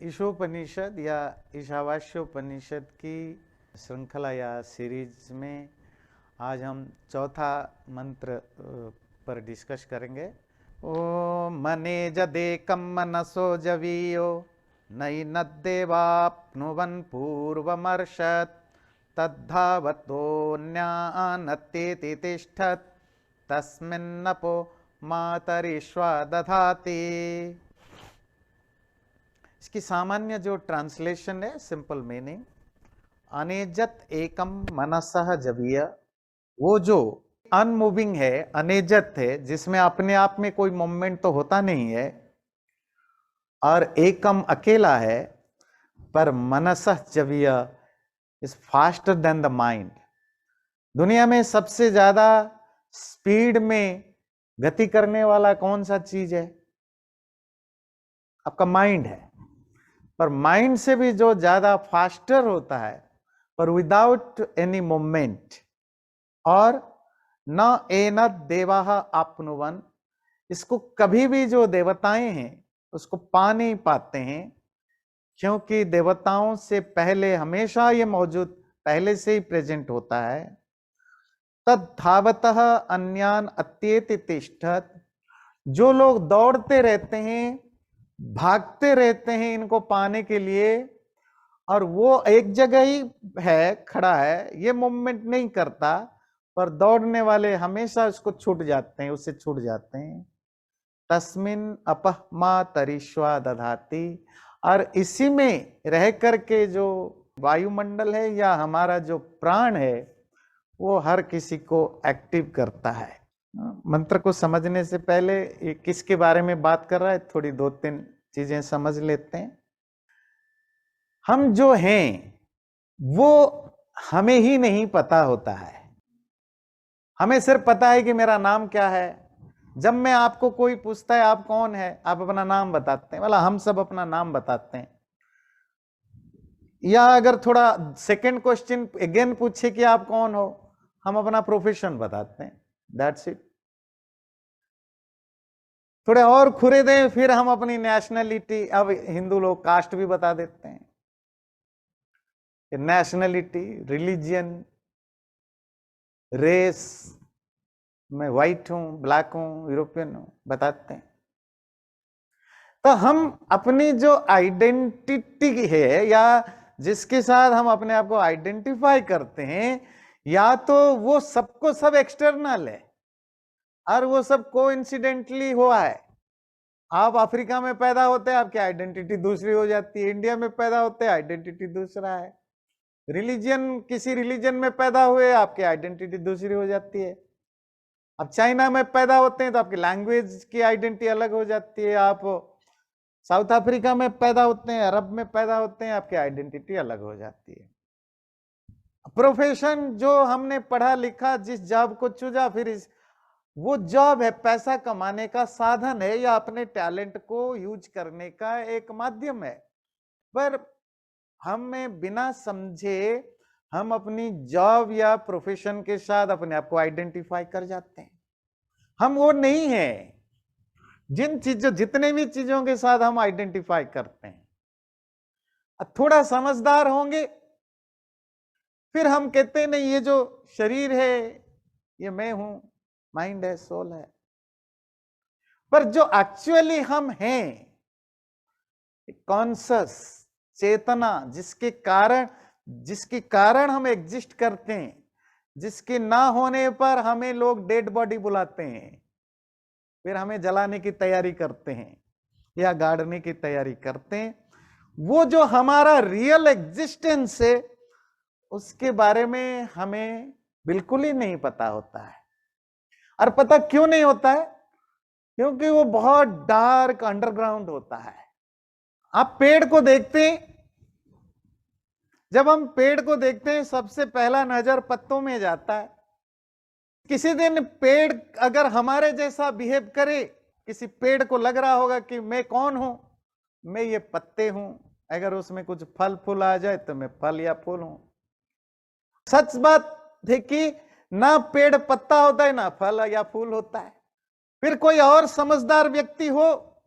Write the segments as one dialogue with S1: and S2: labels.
S1: ईशोपनिषद या ईशावास्योपनिषद की श्रृंखला या सीरीज में आज हम चौथा मंत्र पर डिस्कस करेंगे। ओ मने जदेकम मनसो जवीयो नैनद्देवाप्नुवन् पूर्वमर्षत् तद्धावतोऽन्यानत्येति तिष्ठत् तस्मिन्नपो मातरिश्वा दधाति। इसकी सामान्य जो ट्रांसलेशन है, सिंपल मीनिंग, अनेजत एकम मनसः जवीय, वो जो अनमूविंग है, अनेजत है, जिसमें अपने आप में कोई मूवमेंट तो होता नहीं है, और एकम अकेला है, पर मनसः जवीय is faster than the mind. दुनिया में सबसे ज्यादा स्पीड में गति करने वाला कौन सा चीज है? आपका माइंड है। पर माइंड से भी जो ज्यादा फास्टर होता है, पर विदाउट एनी मूवमेंट, और न एन देवाः आप्नुवन्, इसको कभी भी जो देवताएं हैं उसको पा नहीं पाते हैं, क्योंकि देवताओं से पहले हमेशा ये मौजूद, पहले से ही प्रेजेंट होता है। तद्धावतः अन्यान अत्येति तिष्ठत्, जो लोग दौड़ते रहते हैं, भागते रहते हैं इनको पाने के लिए, और वो एक जगह ही है, खड़ा है, ये मूवमेंट नहीं करता, पर दौड़ने वाले हमेशा उसको छूट जाते हैं, उससे छूट जाते हैं। तस्मिन् अपः मातरिश्वा दधाति, और इसी में रह करके जो वायुमंडल है या हमारा जो प्राण है, वो हर किसी को एक्टिव करता है। मंत्र को समझने से पहले ये किसके बारे में बात कर रहा है, थोड़ी दो तीन चीजें समझ लेते हैं। हम जो हैं वो हमें ही नहीं पता होता है। हमें सिर्फ पता है कि मेरा नाम क्या है। जब मैं आपको कोई पूछता है आप कौन है, आप अपना नाम बताते हैं, वाला हम सब अपना नाम बताते हैं। या अगर थोड़ा सेकंड क्वेश्चन अगेन पूछे कि आप कौन हो, हम अपना प्रोफेशन बताते हैं, दैट्स इट। थोड़े और खुरे दें, फिर हम अपनी नेशनलिटी, अब हिंदू लोग कास्ट भी बता देते हैं, नेशनलिटी, रिलीजियन, रेस, मैं व्हाइट हूं, ब्लैक हूं, यूरोपियन हूं, बताते हैं। तो हम अपनी जो आइडेंटिटी है या जिसके साथ हम अपने आप को आइडेंटिफाई करते हैं, या तो वो सबको सब एक्सटर्नल है और वो सब कोइंसिडेंटली हुआ है। आप अफ्रीका में पैदा होते हैं, आपकी आइडेंटिटी दूसरी हो जाती है। इंडिया में पैदा होते हैं, आइडेंटिटी दूसरा है। रिलीजन, किसी रिलीजन में पैदा हुए, आपकी आइडेंटिटी दूसरी हो जाती है। अब चाइना में पैदा होते हैं तो आपकी लैंग्वेज की आइडेंटिटी अलग हो जाती है। आप साउथ अफ्रीका में पैदा होते हैं, अरब में पैदा होते हैं, आपकी आइडेंटिटी अलग हो जाती है। प्रोफेशन जो हमने पढ़ा लिखा, जिस जॉब को चुना, फिर वो जॉब है पैसा कमाने का साधन है या अपने टैलेंट को यूज करने का एक माध्यम है। पर हमें बिना समझे हम अपनी जॉब या प्रोफेशन के साथ अपने आप को आइडेंटिफाई कर जाते हैं। हम वो नहीं है। जिन चीजों, जितने भी चीजों के साथ हम आइडेंटिफाई करते हैं, थोड़ा समझदार होंगे, फिर हम कहते हैं नहीं, ये जो शरीर है ये मैं हूं, माइंड है, सोल है। पर जो एक्चुअली हम हैं, कॉन्शस चेतना, जिसके कारण हम एग्जिस्ट करते हैं, जिसके ना होने पर हमें लोग डेड बॉडी बुलाते हैं, फिर हमें जलाने की तैयारी करते हैं या गाड़ने की तैयारी करते हैं, वो जो हमारा रियल एग्जिस्टेंस है, उसके बारे में हमें बिल्कुल ही नहीं पता होता है। और पता क्यों नहीं होता है? क्योंकि वो बहुत डार्क अंडरग्राउंड होता है। आप पेड़ को देखते हैं, जब हम पेड़ को देखते हैं सबसे पहला नजर पत्तों में जाता है। किसी दिन पेड़ अगर हमारे जैसा बिहेव करे, किसी पेड़ को लग रहा होगा कि मैं कौन हूं, मैं ये पत्ते हूं, अगर उसमें कुछ फल फूल आ जाए तो मैं फल या फूल हूं। सच बात है कि ना पेड़ पत्ता होता है, ना फल या फूल होता है। फिर कोई और समझदार व्यक्ति हो,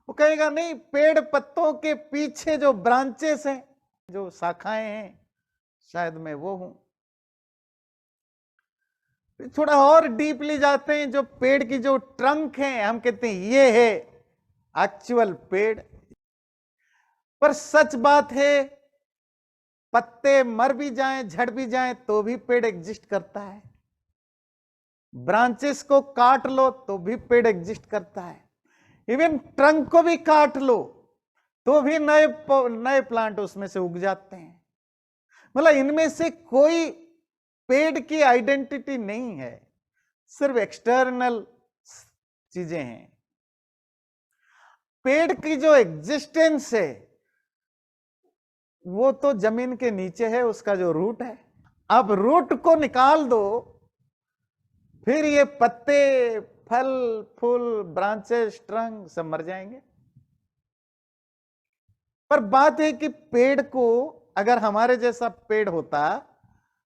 S1: वो कहेगा नहीं, पेड़ पत्तों के पीछे जो ब्रांचेस हैं, जो शाखाएं हैं, शायद मैं वो हूं। थोड़ा और डीपली जाते हैं, जो पेड़ की जो ट्रंक है, हम कहते हैं ये है एक्चुअल पेड़। पर सच बात है, पत्ते मर भी जाएं, झड़ भी जाएं, तो भी पेड़ एग्जिस्ट करता है। ब्रांचेस को काट लो तो भी पेड़ एग्जिस्ट करता है। इवन ट्रंक को भी काट लो तो भी नए नए प्लांट उसमें से उग जाते हैं। मतलब इनमें से कोई पेड़ की आइडेंटिटी नहीं है, सिर्फ एक्सटर्नल चीजें हैं। पेड़ की जो एग्जिस्टेंस है वो तो जमीन के नीचे है, उसका जो रूट है। अब रूट को निकाल दो, फिर ये पत्ते, फल, फूल, ब्रांचेस, ट्रंक सब मर जाएंगे। पर बात है कि पेड़ को, अगर हमारे जैसा पेड़ होता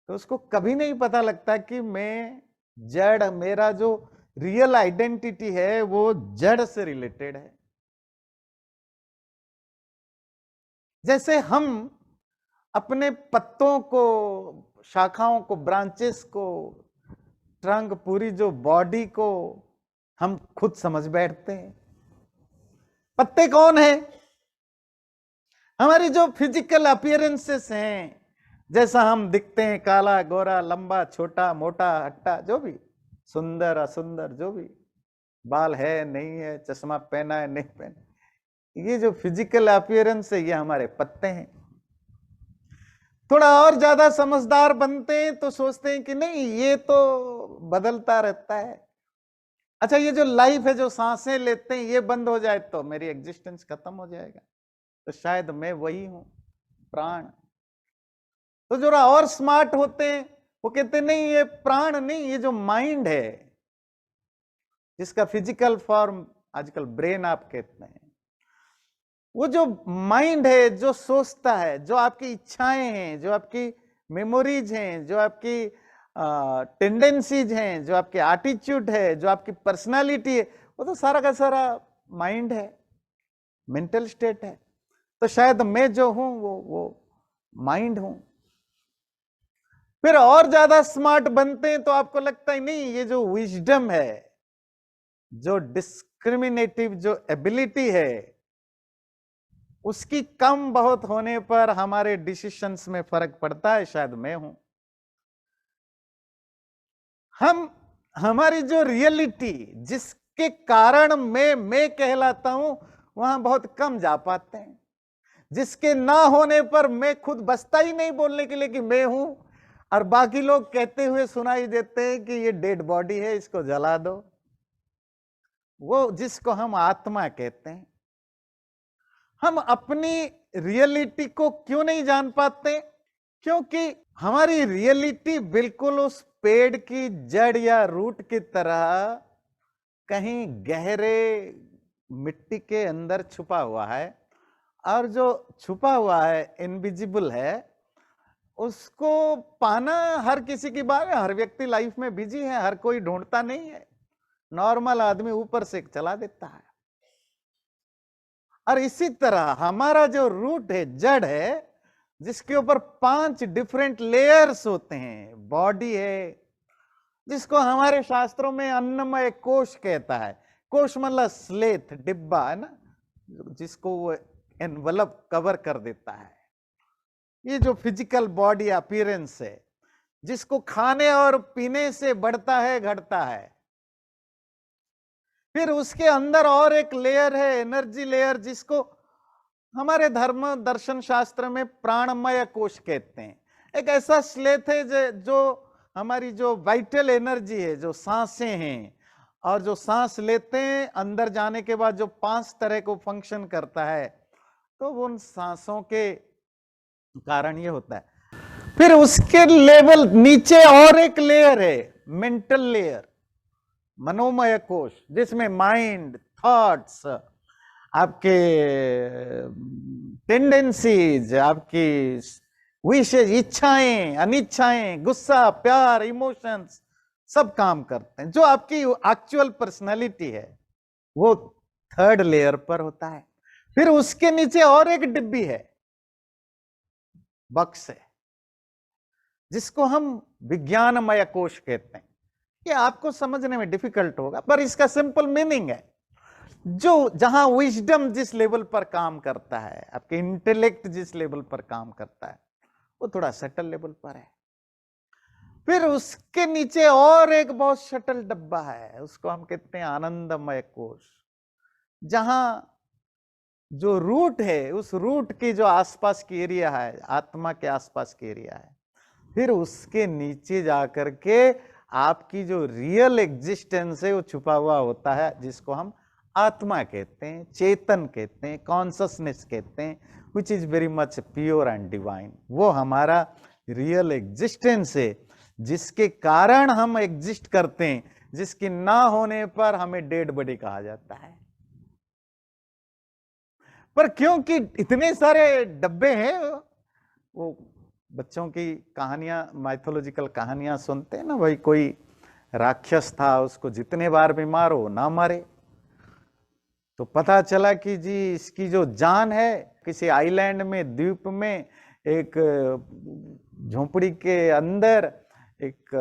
S1: तो उसको कभी नहीं पता लगता कि मैं जड़, मेरा जो रियल आइडेंटिटी है वो जड़ से रिलेटेड है। जैसे हम अपने पत्तों को, शाखाओं को, ब्रांचेस को, ट्रंक, पूरी जो बॉडी को हम खुद समझ बैठते हैं। पत्ते कौन है? हमारी जो फिजिकल अपीयरेंसेस हैं, जैसा हम दिखते हैं, काला, गोरा, लंबा, छोटा, मोटा, हट्टा, जो भी, सुंदर, असुंदर, जो भी, बाल है, नहीं है, चश्मा पहना है, नहीं पहना, ये जो फिजिकल अपीयरेंस है, ये हमारे पत्ते हैं। थोड़ा और ज्यादा समझदार बनते हैं तो सोचते हैं कि नहीं, ये तो बदलता रहता है। अच्छा, ये जो लाइफ है, जो सांसें लेते हैं, ये बंद हो जाए तो मेरी एग्जिस्टेंस खत्म हो जाएगा, तो शायद मैं वही हूं, प्राण। तो जरा और स्मार्ट होते हैं, वो कहते नहीं, ये प्राण नहीं, ये जो माइंड है, जिसका फिजिकल फॉर्म आजकल ब्रेन आप कहते हैं, वो जो माइंड है, जो सोचता है, जो आपकी इच्छाएं हैं, जो आपकी मेमोरीज हैं, जो आपकी टेंडेंसीज हैं, जो आपके एटीट्यूड है, जो आपकी पर्सनालिटी है, वो तो सारा का सारा माइंड है, मेंटल स्टेट है। तो शायद मैं जो हूं वो माइंड हूं। फिर और ज्यादा स्मार्ट बनते हैं तो आपको लगता है नहीं, ये जो विजडम है, जो डिस्क्रिमिनेटिव जो एबिलिटी है, उसकी कम बहुत होने पर हमारे डिसीजंस में फर्क पड़ता है, शायद मैं हूं। हम हमारी जो रियलिटी, जिसके कारण मैं कहलाता हूं, वहां बहुत कम जा पाते हैं। जिसके ना होने पर मैं खुद बचता ही नहीं बोलने के लिए कि मैं हूं, और बाकी लोग कहते हुए सुनाई देते हैं कि ये डेड बॉडी है, इसको जला दो। वो जिसको हम आत्मा कहते हैं। हम अपनी रियलिटी को क्यों नहीं जान पाते? क्योंकि हमारी रियलिटी बिल्कुल उस पेड़ की जड़ या रूट की तरह कहीं गहरे मिट्टी के अंदर छुपा हुआ है, और जो छुपा हुआ है, इनविजिबल है, उसको पाना हर किसी की बात है। हर व्यक्ति लाइफ में बिजी है, हर कोई ढूंढता नहीं है। नॉर्मल आदमी ऊपर से चला देता है। और इसी तरह हमारा जो रूट है, जड़ है, जिसके ऊपर 5 डिफरेंट लेयर्स होते हैं, बॉडी है, जिसको हमारे शास्त्रों में अन्नमय कोश कहता है। कोश मतलब स्लेथ, डिब्बा है ना, जिसको वो एनवलप कवर कर देता है। ये जो फिजिकल बॉडी अपीयरेंस है, जिसको खाने और पीने से बढ़ता है, घटता है। फिर उसके अंदर और एक लेयर है, एनर्जी लेयर, जिसको हमारे धर्म दर्शन शास्त्र में प्राणमय कोश कहते हैं। एक ऐसा स्लेथ है जो हमारी जो वाइटल एनर्जी है, जो सांसें हैं, और जो सांस लेते हैं, अंदर जाने के बाद जो 5 तरह को फंक्शन करता है, तो उन सांसों के कारण ये होता है। फिर उसके लेवल नीचे और एक लेयर है, मेंटल लेयर, मनोमय कोश, जिसमें माइंड, थॉट्स, आपके टेंडेंसीज, आपकी विशेष इच्छाएं, अनिच्छाएं, गुस्सा, प्यार, इमोशंस सब काम करते हैं। जो आपकी एक्चुअल पर्सनालिटी है, वो थर्ड लेयर पर होता है। फिर उसके नीचे और एक डिब्बी है, बक्स है, जिसको हम विज्ञानमय कोश कहते हैं। ये आपको समझने में डिफिकल्ट होगा, पर इसका सिंपल मीनिंग है जो जहां विजडम जिस लेवल पर काम करता है, आपके इंटेलेक्ट जिस लेवल पर काम करता है, वो थोड़ा सटल लेवल पर है। फिर उसके नीचे और एक बहुत सटल डब्बा है, उसको हम कहते हैं आनंदमय कोश, जहां जो रूट है, उस रूट की जो आसपास की एरिया है, आत्मा के आसपास की एरिया है, फिर उसके नीचे जाकर के आपकी जो रियल एग्जिस्टेंस है वो छुपा हुआ होता है, जिसको हम आत्मा कहते हैं, चेतन कहते हैं, कॉन्शसनेस कहते हैं, which is very much pure and divine. वो हमारा रियल एग्जिस्टेंस है, जिसके कारण हम एग्जिस्ट करते हैं, जिसके ना होने पर हमें डेड बॉडी कहा जाता है। पर क्योंकि इतने सारे डब्बे हैं, वो बच्चों की कहानियां, माइथोलॉजिकल कहानियां सुनते हैं ना, भाई कोई राक्षस था, उसको जितने बार भी मारो ना मारे, तो पता चला कि जी इसकी जो जान है किसी आइलैंड में, द्वीप में, एक झोंपड़ी के अंदर, एक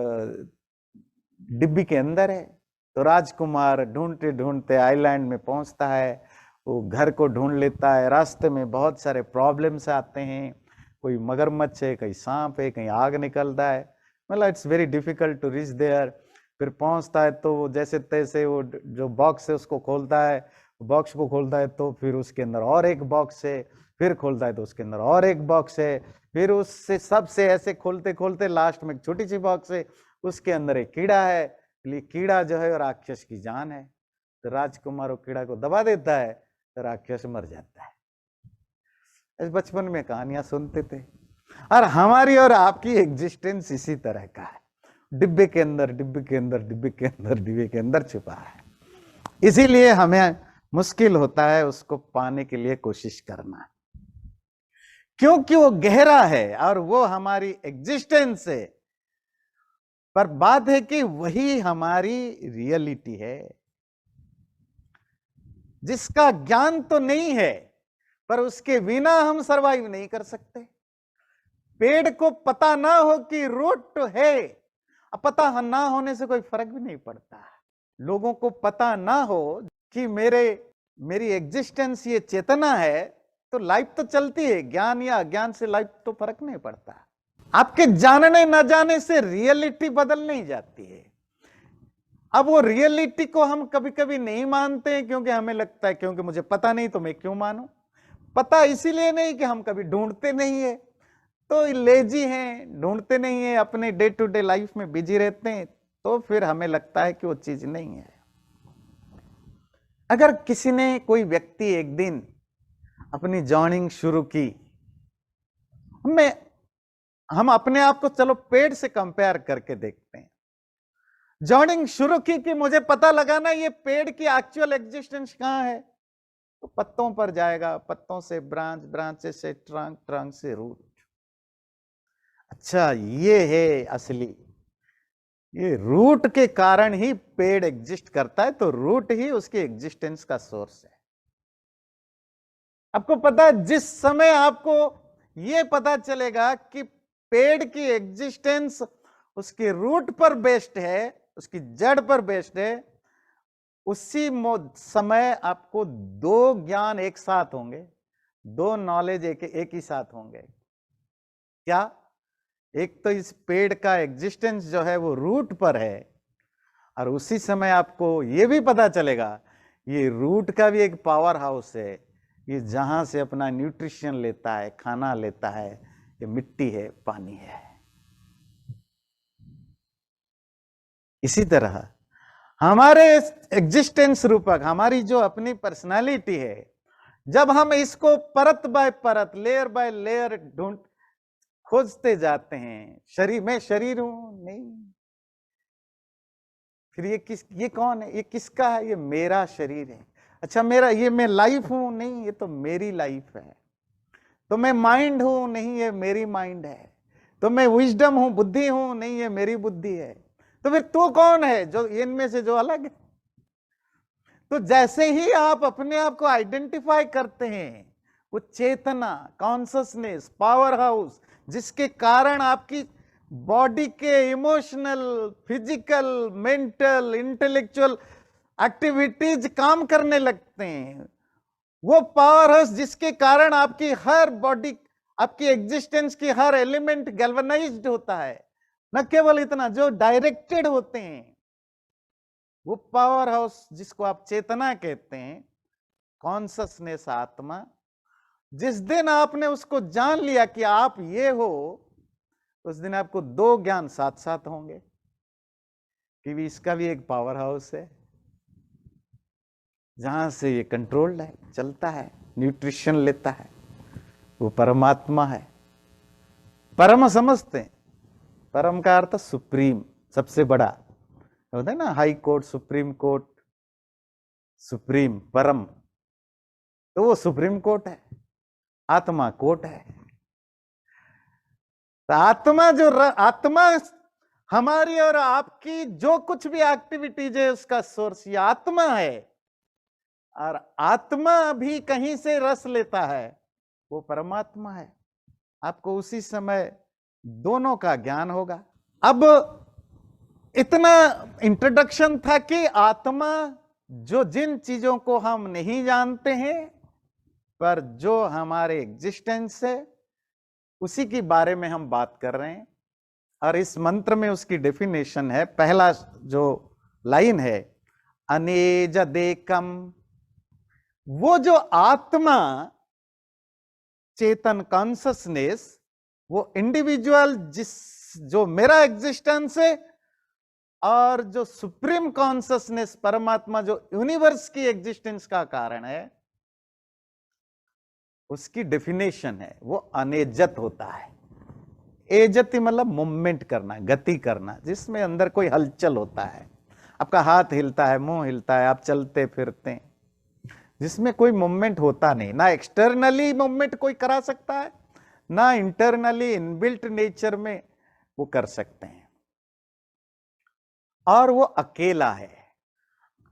S1: डिब्बी के अंदर है। तो राजकुमार ढूंढते ढूंढते आइलैंड में पहुंचता है, वो घर को ढूंढ लेता है। रास्ते में बहुत सारे प्रॉब्लम्स आते हैं, कोई मगरमच्छ है, कहीं सांप है, कहीं आग निकलता है, मतलब it's very difficult to reach there. फिर पहुंचता है तो वो जैसे तैसे वो जो बॉक्स है उसको खोलता है, बॉक्स को खोलता है तो फिर उसके अंदर और एक बॉक्स है, फिर खोलता है तो उसके अंदर और एक बॉक्स है, फिर उससे सबसे ऐसे खोलते खोलते लास्ट में एक छोटी सी बॉक्स है, उसके अंदर एक कीड़ा है। कीड़ा जो है राक्षस की जान है, तो राजकुमार कीड़ा को दबा देता है तो राक्षस मर जाता है। बचपन में कहानियां सुनते थे, और हमारी और आपकी एग्जिस्टेंस इसी तरह का है, डिब्बे के अंदर, डिब्बे के अंदर, डिब्बे के अंदर, डिब्बे के अंदर छुपा है। इसीलिए हमें मुश्किल होता है उसको पाने के लिए कोशिश करना, क्योंकि वो गहरा है और वो हमारी एग्जिस्टेंस है। पर बात है कि वही हमारी रियलिटी है, जिसका ज्ञान तो नहीं है, पर उसके बिना हम सरवाइव नहीं कर सकते। पेड़ को पता ना हो कि रूट तो है, अब पता ना होने से कोई फर्क भी नहीं पड़ता। लोगों को पता ना हो कि मेरी एग्जिस्टेंस ये चेतना है, तो लाइफ तो चलती है, ज्ञान या अज्ञान से लाइफ तो फर्क नहीं पड़ता। आपके जानने न जाने से रियलिटी बदल नहीं जाती है। अब वो रियलिटी को हम कभी कभी नहीं मानते हैं, क्योंकि हमें लगता है क्योंकि मुझे पता नहीं तो मैं क्यों मानूं। पता इसीलिए नहीं कि हम कभी ढूंढते नहीं है, तो लेजी हैं, ढूंढते नहीं है, अपने डे टू डे लाइफ में बिजी रहते हैं, तो फिर हमें लगता है कि वो चीज नहीं है। अगर किसी ने, कोई व्यक्ति एक दिन अपनी जर्निंग शुरू की, हम अपने आप को चलो पेड़ से कंपेयर करके देखते हैं। जर्निंग शुरू की कि मुझे पता लगाना ये पेड़ की एक्चुअल एग्जिस्टेंस कहां है, तो पत्तों पर जाएगा, पत्तों से ब्रांच, ब्रांच से ट्रंक, ट्रंक से रूट। अच्छा, ये है असली, ये रूट के कारण ही पेड़ एग्जिस्ट करता है, तो रूट ही उसकी एग्जिस्टेंस का सोर्स है। आपको पता है, जिस समय आपको यह पता चलेगा कि पेड़ की एग्जिस्टेंस उसके रूट पर बेस्ड है, उसकी जड़ पर बेस्ड है, उसी समय आपको दो ज्ञान एक साथ होंगे, दो नॉलेज एक ही साथ होंगे। क्या? एक तो इस पेड़ का एग्जिस्टेंस जो है वो रूट पर है, और उसी समय आपको यह भी पता चलेगा ये रूट का भी एक पावर हाउस है, ये जहां से अपना न्यूट्रिशन लेता है, खाना लेता है, ये मिट्टी है, पानी है। इसी तरह हमारे एग्जिस्टेंस रूपक, हमारी जो अपनी पर्सनालिटी है, जब हम इसको परत बाय परत, लेयर बाय लेयर खोजते जाते हैं, शरीर, मैं शरीर हूं, नहीं, फिर ये कौन है, ये किसका है, ये मेरा शरीर है। अच्छा, मेरा, ये मैं लाइफ हूं, नहीं, ये तो मेरी लाइफ है। तो मैं माइंड हूं, नहीं, ये मेरी माइंड है। तो मैं विजडम हूं, बुद्धि हूं, नहीं, ये मेरी बुद्धि है। तो फिर तू कौन है जो इनमें से जो अलग है? तो जैसे ही आप अपने आप को आइडेंटिफाई करते हैं, वो चेतना, कॉन्शसनेस, पावर हाउस, जिसके कारण आपकी बॉडी के emotional, physical, mental, intellectual activities काम करने लगते हैं, वो पावर हाउस जिसके कारण आपकी हर बॉडी, आपकी एग्जिस्टेंस की हर एलिमेंट गैल्वेनाइज्ड होता है, न केवल इतना, जो डायरेक्टेड होते हैं, वो पावर हाउस जिसको आप चेतना कहते हैं, कॉन्शसनेस, आत्मा, जिस दिन आपने उसको जान लिया कि आप ये हो, उस दिन आपको दो ज्ञान साथ साथ होंगे कि भी इसका भी एक पावर हाउस है जहां से ये कंट्रोल्ड है, चलता है, न्यूट्रिशन लेता है, वो परमात्मा है। परम समझते हैं, परम का अर्थ सुप्रीम, सबसे बड़ा होता है ना, high court, supreme court, supreme, परम, तो वो सुप्रीम कोर्ट है, आत्मा कोर्ट है। तो आत्मा आत्मा हमारी और आपकी जो कुछ भी एक्टिविटीज है, उसका सोर्स ये आत्मा है, और आत्मा भी कहीं से रस लेता है, वो परमात्मा है। आपको उसी समय दोनों का ज्ञान होगा। अब इतना इंट्रोडक्शन था कि आत्मा, जो जिन चीजों को हम नहीं जानते हैं पर जो हमारे एग्जिस्टेंस है, उसी के बारे में हम बात कर रहे हैं। और इस मंत्र में उसकी डेफिनेशन है, पहला जो लाइन है, अनेजदेकम, वो जो आत्मा, चेतन, कॉन्शसनेस, वो इंडिविजुअल जो मेरा एग्जिस्टेंस है, और जो सुप्रीम कॉन्शसनेस, परमात्मा, जो यूनिवर्स की एग्जिस्टेंस का कारण है, उसकी डेफिनेशन है वो अनेजत होता है। एजति मतलब मूवमेंट करना, गति करना, जिसमें अंदर कोई हलचल होता है, आपका हाथ हिलता है, मुंह हिलता है, आप चलते फिरते हैं, जिसमें कोई मूवमेंट होता नहीं, ना एक्सटर्नली मूवमेंट कोई करा सकता है, ना इंटरनली इनबिल्ट नेचर में वो कर सकते हैं, और वो अकेला है।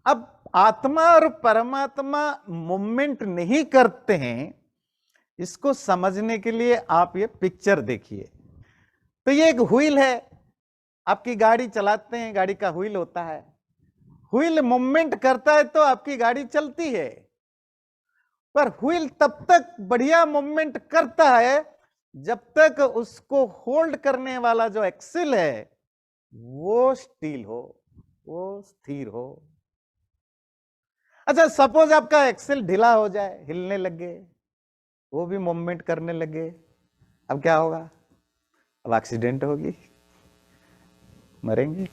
S1: अब आत्मा और परमात्मा मूवमेंट नहीं करते हैं, इसको समझने के लिए आप ये पिक्चर देखिए। तो ये एक व्हील है, आपकी गाड़ी चलाते हैं, गाड़ी का व्हील होता है, व्हील मूवमेंट करता है तो आपकी गाड़ी चलती है, पर व्हील तब तक बढ़िया मूवमेंट करता है जब तक उसको होल्ड करने वाला जो एक्सिल है वो स्टील हो, वो स्थिर हो। अच्छा, सपोज आपका एक्सिल ढीला हो जाए, हिलने लगे, वो भी मूवमेंट करने लगे, अब क्या होगा? अब एक्सीडेंट होगी, मरेंगे।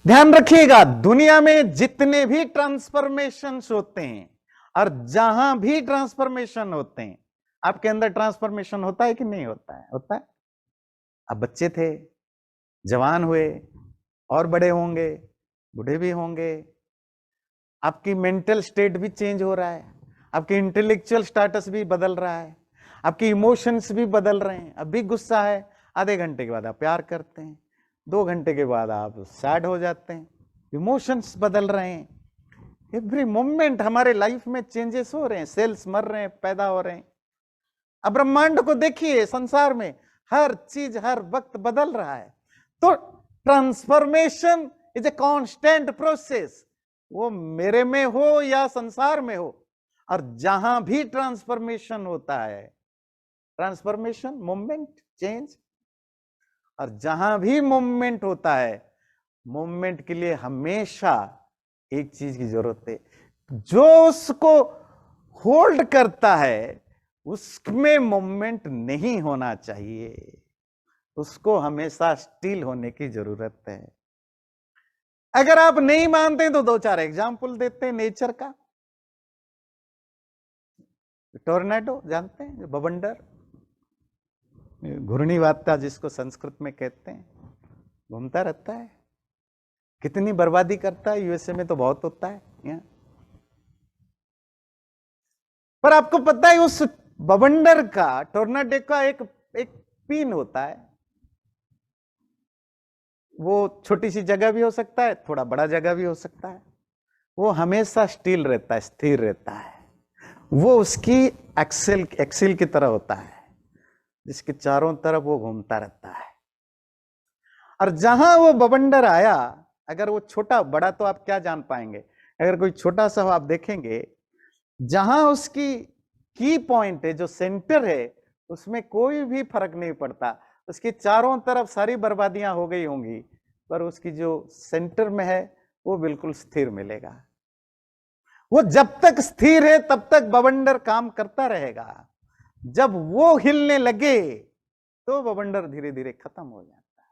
S1: ध्यान रखिएगा, दुनिया में जितने भी ट्रांसफॉर्मेशन होते हैं, और जहां भी ट्रांसफॉर्मेशन होते हैं, आपके अंदर ट्रांसफॉर्मेशन होता है कि नहीं होता है? होता है। अब बच्चे थे, जवान हुए, और बड़े होंगे, बूढ़े भी होंगे, आपकी मेंटल स्टेट भी चेंज हो रहा है, आपके इंटेलेक्चुअल स्टेटस भी बदल रहा है, आपके इमोशंस भी बदल रहे हैं। अभी गुस्सा है, आधे घंटे के बाद आप प्यार करते हैं, 2 घंटे के बाद आप सैड हो जाते हैं, इमोशंस बदल रहे हैं। एवरी मोमेंट हमारे लाइफ में चेंजेस हो रहे हैं, सेल्स मर रहे हैं, पैदा हो रहे हैं। अब ब्रह्मांड को देखिए, संसार में हर चीज हर वक्त बदल रहा है। तो transformation is a constant process, वो मेरे में हो या संसार में हो, और जहां भी ट्रांसफॉर्मेशन होता है, ट्रांसफॉर्मेशन, मूवमेंट, चेंज, और जहां भी मूवमेंट होता है, मूवमेंट के लिए हमेशा एक चीज की जरूरत है, जो उसको होल्ड करता है उसमें मूवमेंट नहीं होना चाहिए, उसको हमेशा स्टिल होने की जरूरत है। अगर आप नहीं मानते तो 2-4 एग्जाम्पल देते हैं नेचर का। टोर्नेडो जानते हैं, बवंडर, घूर्णिवाता जिसको संस्कृत में कहते हैं, घूमता रहता है, कितनी बर्बादी करता है। यूएसए में तो बहुत होता है यहाँ, पर आपको पता है उस बवंडर का, टोर्नेडो का एक पिन होता है, वो छोटी सी जगह भी हो सकता है, थोड़ा बड़ा जगह भी हो सकता है, वो हमेशा स्टिल रहता है, स्थिर रहता है। वो उसकी एक्सिल की तरह होता है, जिसके चारों तरफ वो घूमता रहता है। और जहां वो बवंडर आया, अगर वो छोटा बड़ा तो आप क्या जान पाएंगे, अगर कोई छोटा सा आप देखेंगे, जहां उसकी की पॉइंट है, जो सेंटर है, उसमें कोई भी फर्क नहीं पड़ता। उसके चारों तरफ सारी बर्बादियां हो गई होंगी, पर उसकी जो सेंटर में है वो बिल्कुल स्थिर मिलेगा। वो जब तक स्थिर है तब तक बवंडर काम करता रहेगा। जब वो हिलने लगे तो बवंडर धीरे धीरे खत्म हो जाता है।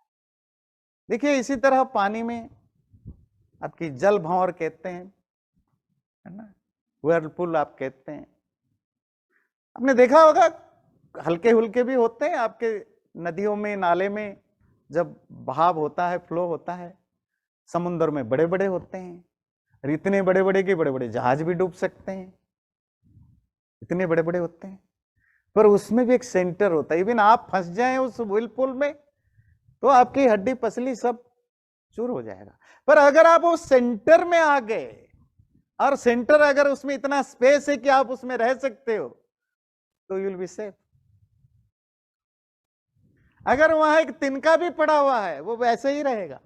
S1: देखिए, इसी तरह पानी में आपकी जल भंवर कहते हैं, है ना, व्हर्लपूल आप कहते हैं। आपने देखा होगा, हल्के हुल्के भी होते हैं आपके नदियों में, नाले में, जब बहाव होता है, फ्लो होता है। समुद्र में बड़े बड़े होते हैं, और इतने बड़े बड़े कि बड़े बड़े जहाज भी डूब सकते हैं, इतने बड़े बड़े होते हैं। पर उसमें भी एक सेंटर होता है। इवन आप फंस जाएं उस व्हर्लपूल में तो आपकी हड्डी पसली सब चूर हो जाएगा। पर अगर आप उस सेंटर में आ गए, और सेंटर अगर उसमें इतना स्पेस है कि आप उसमें रह सकते हो, तो यू विल बी सेफ। अगर वहां एक तिनका भी पड़ा हुआ है, वो वैसे ही रहेगा।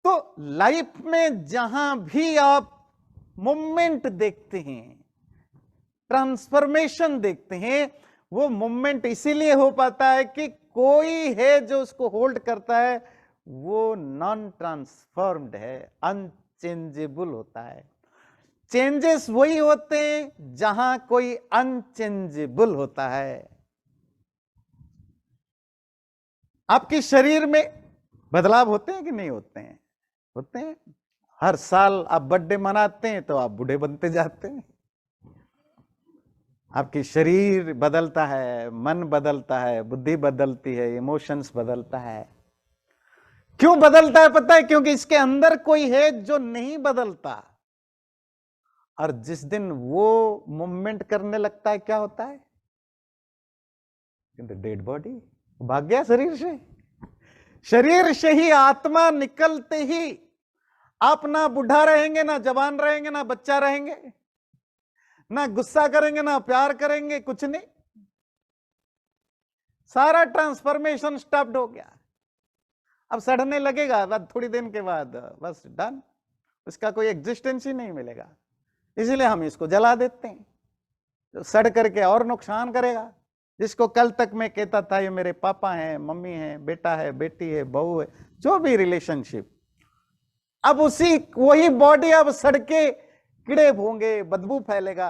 S1: तो लाइफ में जहां भी आप मूवमेंट देखते हैं, ट्रांसफॉर्मेशन देखते हैं, वो मूवमेंट इसीलिए हो पाता है कि कोई है जो उसको होल्ड करता है। वो नॉन ट्रांसफॉर्म्ड है, अनचेंजेबल होता है। चेंजेस वही होते हैं जहां कोई अनचेंजेबल होता है। आपके शरीर में बदलाव होते हैं कि नहीं होते हैं? होते हैं। हर साल आप बर्थडे मनाते हैं तो आप बूढ़े बनते जाते हैं। आपकी शरीर बदलता है, मन बदलता है, बुद्धि बदलती है, इमोशंस बदलता है। क्यों बदलता है पता है? क्योंकि इसके अंदर कोई है जो नहीं बदलता। और जिस दिन वो मूवमेंट करने लगता है, क्या होता है? डेड बॉडी भाग गया शरीर से। शरीर से ही आत्मा निकलते ही आप ना बुढ़ा रहेंगे, ना जवान रहेंगे, ना बच्चा रहेंगे, ना गुस्सा करेंगे, ना प्यार करेंगे, कुछ नहीं। सारा ट्रांसफॉर्मेशन स्टॉप्ड हो गया। अब सड़ने लगेगा बाद थोड़ी दिन के बाद, बस डन, उसका कोई एग्जिस्टेंस ही नहीं मिलेगा। इसीलिए हम इसको जला देते हैं, तो सड़ करके और नुकसान करेगा। जिसको कल तक मैं कहता था ये मेरे पापा हैं, मम्मी हैं, बेटा है, बेटी है, बहू है, जो भी रिलेशनशिप, अब उसी वही बॉडी अब सड़ के कीड़े होंगे, बदबू फैलेगा।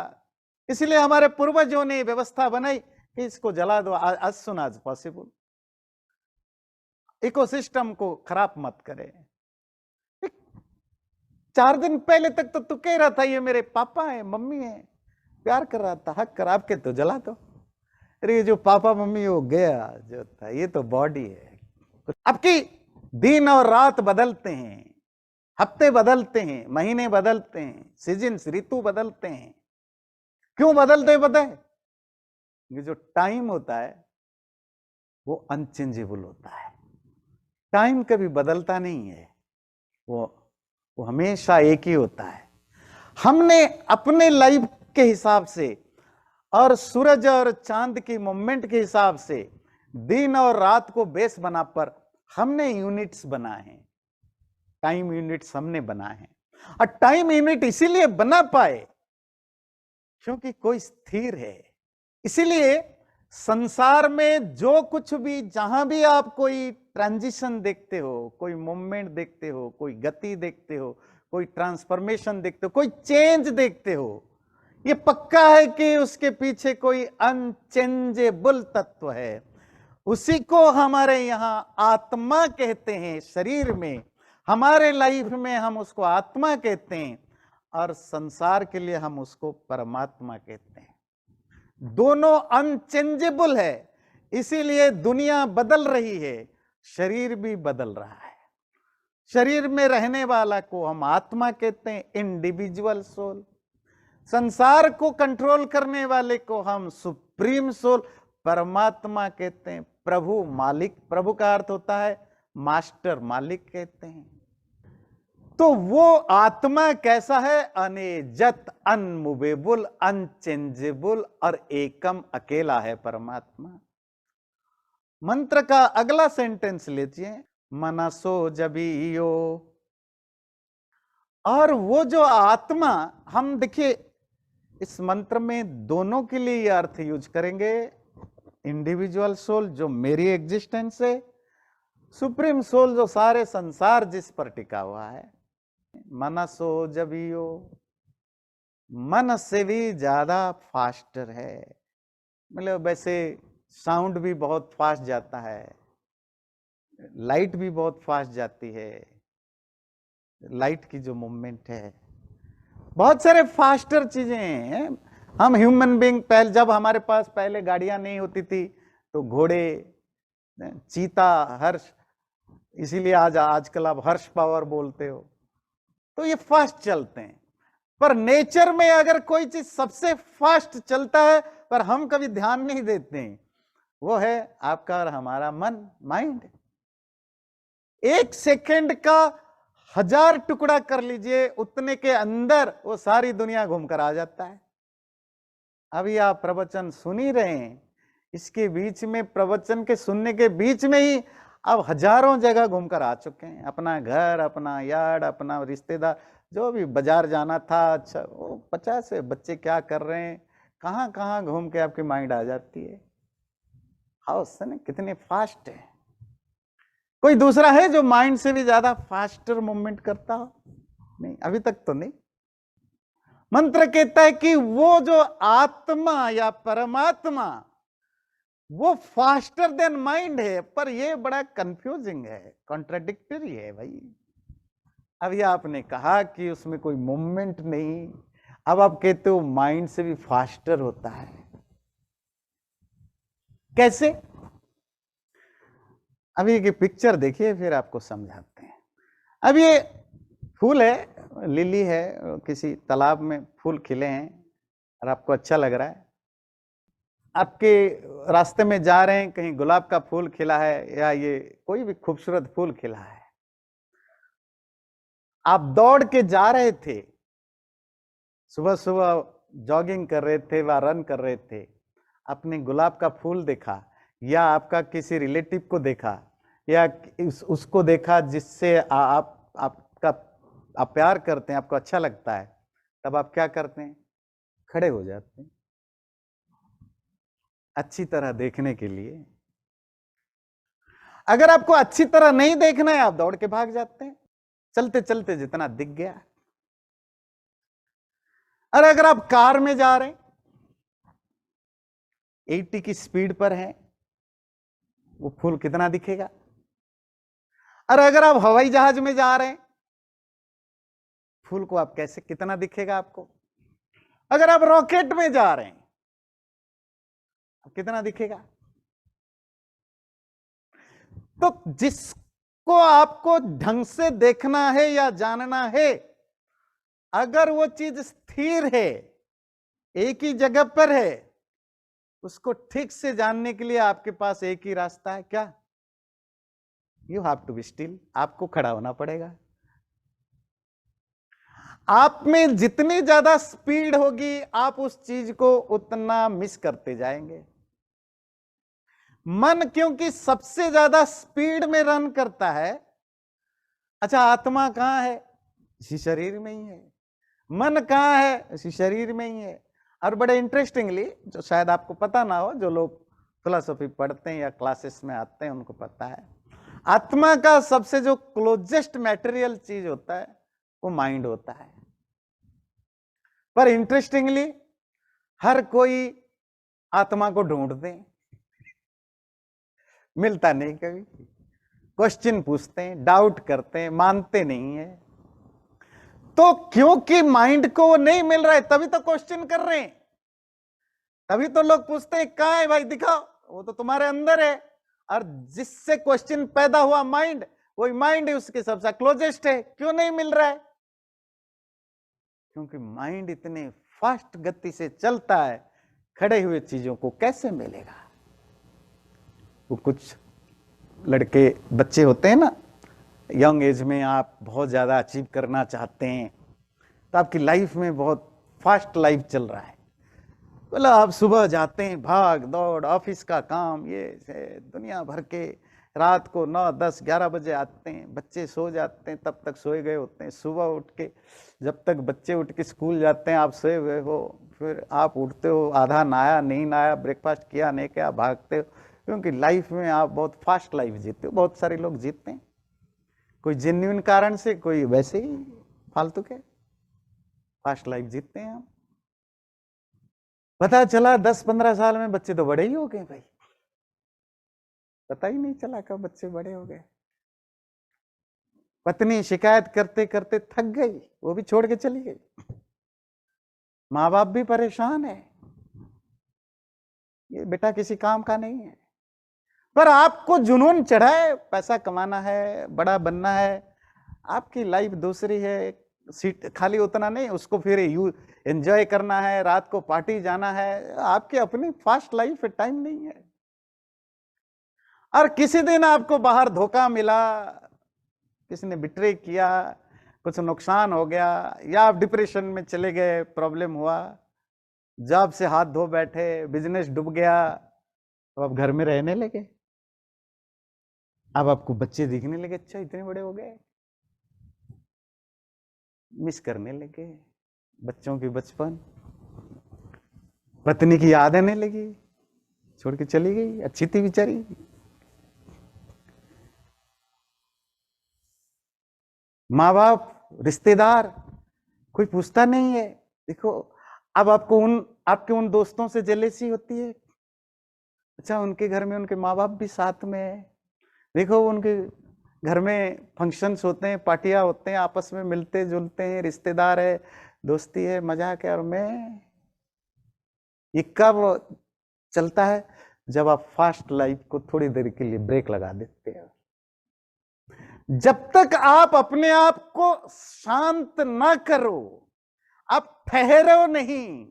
S1: इसलिए हमारे पूर्वजों ने व्यवस्था बनाई कि इसको जला दो as soon as possible। Ecosystem को खराब मत करे। 4 दिन पहले तक तो तू कह रहा था ये मेरे पापा है, मम्मी है, प्यार कर रहा था, हक कर के तो जला दो। अरे जो पापा मम्मी वो गया जो था, ये तो बॉडी है। आपकी दिन और रात बदलते हैं, हफ्ते बदलते हैं, महीने बदलते हैं, सीजन्स ऋतु बदलते हैं। क्यों बदलते हैं पता है? ये जो टाइम होता है वो अनचेंजेबल होता है। टाइम कभी बदलता नहीं है, वो हमेशा एक ही होता है। हमने अपने लाइफ के हिसाब से और सूरज और चांद की मूवमेंट के हिसाब से दिन और रात को बेस बना पर हमने यूनिट्स बनाए हैं, टाइम यूनिट्स हमने बनाए हैं। और टाइम यूनिट इसीलिए बना पाए क्योंकि कोई स्थिर है। इसीलिए संसार में जो कुछ भी, जहां भी आप कोई ट्रांजिशन देखते हो, कोई मूवमेंट देखते हो, कोई गति देखते हो, कोई ट्रांसफॉर्मेशन देखते हो, कोई चेंज देखते हो, ये पक्का है कि उसके पीछे कोई अनचेंजेबल तत्व है। उसी को हमारे यहां आत्मा कहते हैं। शरीर में, हमारे लाइफ में हम उसको आत्मा कहते हैं, और संसार के लिए हम उसको परमात्मा कहते हैं। दोनों अनचेंजेबल है, इसीलिए दुनिया बदल रही है, शरीर भी बदल रहा है। शरीर में रहने वाला को हम आत्मा कहते हैं, इंडिविजुअल सोल। संसार को कंट्रोल करने वाले को हम सुप्रीम सोल, परमात्मा कहते हैं, प्रभु, मालिक। प्रभु का अर्थ होता है मास्टर, मालिक कहते हैं। तो वो आत्मा कैसा है? अनेजत, अनमूवेबल, अनचेंजेबल और एकम, अकेला है परमात्मा। मंत्र का अगला सेंटेंस लीजिए, मनसो जबियो। और वो जो आत्मा, हम देखिए इस मंत्र में दोनों के लिए ये अर्थ यूज करेंगे। इंडिविजुअल सोल जो मेरी एग्जिस्टेंस है, सुप्रीम सोल जो सारे संसार जिस पर टिका हुआ है। मनसो जबियो, मन से भी ज्यादा फास्टर है। मतलब वैसे साउंड भी बहुत फास्ट जाता है, लाइट भी बहुत फास्ट जाती है, लाइट की जो मूवमेंट है, बहुत सारे फास्टर चीजें हैं। हम ह्यूमन बीइंग, पहले जब हमारे पास पहले गाड़ियां नहीं होती थी तो घोड़े, चीता, हर्ष, इसीलिए आजकल आप हर्ष पावर बोलते हो, तो ये फास्ट चलते हैं। पर नेचर में अगर कोई चीज सबसे फास्ट चलता है पर हम कभी ध्यान नहीं देते हैं, वो है आपका और हमारा मन, माइंड। एक सेकंड का 1000 टुकड़ा कर लीजिए, उतने के अंदर वो सारी दुनिया घूमकर आ जाता है। अभी आप प्रवचन सुन ही रहे हैं, इसके बीच में, प्रवचन के सुनने के बीच में ही अब हजारों जगह घूमकर आ चुके हैं। अपना घर, अपना यार्ड, अपना रिश्तेदार, जो भी बाजार जाना था, अच्छा वो 50 बच्चे क्या कर रहे हैं, कहां कहां घूम के आपकी माइंड आ जाती है। हाउस है ना, कितने फास्ट है। कोई दूसरा है जो माइंड से भी ज्यादा फास्टर मूवमेंट करता हो? नहीं, अभी तक तो नहीं। मंत्र कहता है कि वो जो आत्मा या परमात्मा, वो फास्टर देन माइंड है। पर ये बड़ा कंफ्यूजिंग है, कॉन्ट्राडिक्टरी है भाई। अभी आपने कहा कि उसमें कोई मूवमेंट नहीं, अब आप कहते हो माइंड से भी फास्टर होता है। कैसे? अब ये पिक्चर देखिए, फिर आपको समझाते हैं। अब ये फूल है, लिली है, किसी तालाब में फूल खिले हैं और आपको अच्छा लग रहा है। आपके रास्ते में जा रहे हैं, कहीं गुलाब का फूल खिला है या ये कोई भी खूबसूरत फूल खिला है, आप दौड़ के जा रहे थे, सुबह सुबह जॉगिंग कर रहे थे व रन कर रहे थे, आपने गुलाब का फूल देखा या आपका किसी रिलेटिव को देखा या उसको देखा जिससे आप प्यार करते हैं, आपको अच्छा लगता है, तब आप क्या करते हैं? खड़े हो जाते हैं अच्छी तरह देखने के लिए। अगर आपको अच्छी तरह नहीं देखना है, आप दौड़ के भाग जाते हैं, चलते चलते जितना दिख गया। और अगर आप कार में जा रहे हैं, 80 की स्पीड पर है, वो फूल कितना दिखेगा? और अगर आप हवाई जहाज में जा रहे हैं, फूल को आप कैसे, कितना दिखेगा आपको? अगर आप रॉकेट में जा रहे हैं, कितना दिखेगा? तो जिसको आपको ढंग से देखना है या जानना है, अगर वो चीज स्थिर है, एक ही जगह पर है, उसको ठीक से जानने के लिए आपके पास एक ही रास्ता है, क्या? You have to be still, आपको खड़ा होना पड़ेगा। आप में जितनी ज्यादा स्पीड होगी, आप उस चीज को उतना मिस करते जाएंगे। मन क्योंकि सबसे ज्यादा स्पीड में रन करता है। अच्छा, आत्मा कहां है? इसी शरीर में ही है। मन कहां है? इसी शरीर में ही है। और बड़े इंटरेस्टिंगली, जो शायद आपको पता ना हो, जो लोग फिलोसॉफी पढ़ते हैं या क्लासेस में आते हैं उनको पता है, आत्मा का सबसे जो क्लोजेस्ट मैटेरियल चीज होता है वो माइंड होता है। पर इंटरेस्टिंगली हर कोई आत्मा को ढूंढते हैं, मिलता नहीं। कभी क्वेश्चन पूछते हैं, डाउट करते हैं, मानते नहीं है। तो क्योंकि माइंड को वो नहीं मिल रहा है, तभी तो क्वेश्चन कर रहे हैं, तभी तो लोग पूछते हैं कहां है भाई, दिखाओ, वो तो तुम्हारे अंदर है। और जिससे क्वेश्चन पैदा हुआ माइंड, वही माइंड है, उसके सबसे क्लोजेस्ट है। क्यों नहीं मिल रहा है? क्योंकि माइंड इतने फास्ट गति से चलता है, खड़े हुए चीजों को कैसे मिलेगा? वो कुछ लड़के, बच्चे होते हैं ना, यंग एज में आप बहुत ज़्यादा अचीव करना चाहते हैं, तो आपकी लाइफ में बहुत फास्ट लाइफ चल रहा है। बोला आप सुबह जाते हैं, भाग दौड़, ऑफिस का काम, ये दुनिया भर के, रात को 9, 10, 11 बजे आते हैं, बच्चे सो जाते हैं, तब तक सोए गए होते हैं। सुबह उठ के, जब तक बच्चे उठ के स्कूल जाते हैं आप सोए हुए हो, फिर आप उठते हो, आधा नहाया नहीं नहाया, ब्रेकफास्ट किया नहीं किया, भागते हो, क्योंकि लाइफ में आप बहुत फास्ट लाइफ जीते हो। बहुत सारे लोग जीते हैं, कोई जेन्युइन कारण से, कोई वैसे ही फालतू के फास्ट लाइफ जीतते हैं हम। पता चला 10-15 साल में बच्चे तो बड़े ही हो गए भाई, पता ही नहीं चला कब बच्चे बड़े हो गए। पत्नी शिकायत करते करते थक गई, वो भी छोड़ के चली गई। माँ बाप भी परेशान है, ये बेटा किसी काम का नहीं है। पर आपको जुनून चढ़ा है, पैसा कमाना है, बड़ा बनना है, आपकी लाइफ दूसरी है। सीट खाली उतना नहीं, उसको फिर एंजॉय करना है, रात को पार्टी जाना है। आपकी अपनी फास्ट लाइफ है, टाइम नहीं है। और किसी दिन आपको बाहर धोखा मिला, किसी ने बिट्रे किया, कुछ नुकसान हो गया, या आप डिप्रेशन में चले गए, प्रॉब्लम हुआ, जॉब से हाथ धो बैठे, बिजनेस डूब गया, तो आप घर में रहने लगे। अब आपको बच्चे दिखने लगे, अच्छा इतने बड़े हो गए, मिस करने लगे बच्चों की बचपन। पत्नी की याद आने लगी, छोड़ के चली गई, अच्छी थी बेचारी। माँ बाप, रिश्तेदार, कोई पूछता नहीं है। देखो, अब आपको आपके उन दोस्तों से जेलेसी होती है, अच्छा उनके घर में उनके माँ बाप भी साथ में है। देखो उनके घर में फंक्शंस होते हैं, पार्टियां होते हैं, आपस में मिलते जुलते हैं, रिश्तेदार है, दोस्ती है, मजाक है। और मैं, ये कब चलता है? जब आप फास्ट लाइफ को थोड़ी देर के लिए ब्रेक लगा देते हैं। जब तक आप अपने आप को शांत ना करो, आप ठहरो नहीं,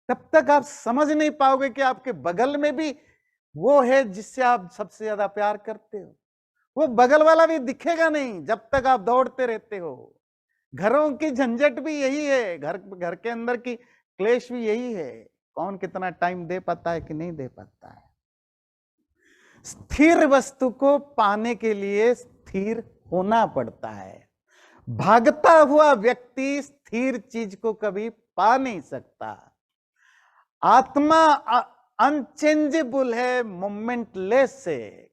S1: तब तक आप समझ नहीं पाओगे कि आपके बगल में भी वो है जिससे आप सबसे ज्यादा प्यार करते हो। वो बगल वाला भी दिखेगा नहीं जब तक आप दौड़ते रहते हो। घरों की झंझट भी यही है, घर के अंदर की क्लेश भी यही है। कौन कितना टाइम दे पाता है कि नहीं दे पाता है। स्थिर वस्तु को पाने के लिए स्थिर होना पड़ता है। भागता हुआ व्यक्ति स्थिर चीज को कभी पा नहीं सकता। आत्मा अनचेंजेबल है, मोमेंटलेस है।